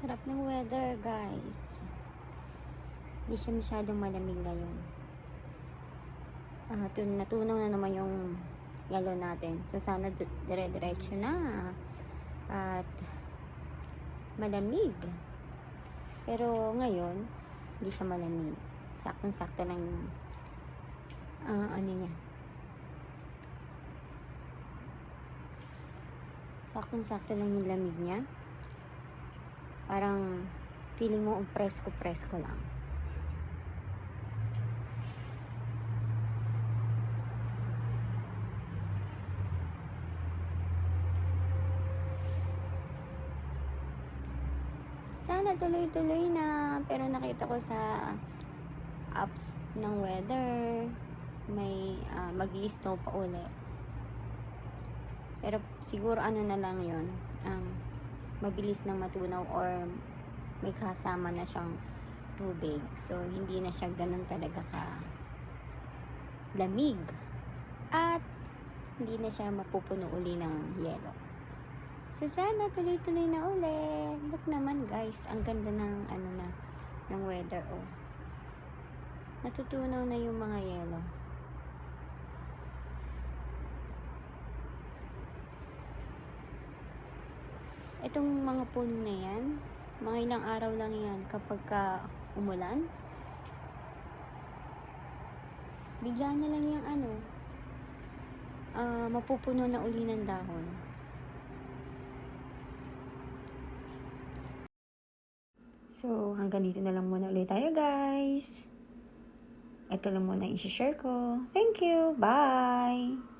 Sarap ng weather, guys. Hindi siya masyadong malamig ngayon. Natunaw na naman yung yellow natin. So, sana dire-diretso na. At malamig. Pero ngayon, hindi siya malamig. Saktong-sakto lang yung ano niya. Saktong-sakto lang yung lamig niya. Parang feeling mo ang presko-presko lang. Sana tuloy-tuloy na, pero nakita ko sa apps ng weather may mag-i-snow pa uli. Pero siguro ano na lang yon, mabilis nang matunaw or may kasama na siyang tubig. So, hindi na siya ganun talaga ka lamig. At hindi na siya mapupuno uli ng yelo. So, sana tuloy-tuloy na ulit. Look naman, guys. Ang ganda ng ng weather. Oh. Natutunaw na yung mga yelo. Itong mga puno na yan, mga ilang araw lang yan kapag umulan. Bigla na lang yung mapupuno na uli ng dahon. So, hanggang dito na lang muna ulit tayo, guys. Ito lang muna i-share ko. Thank you. Bye!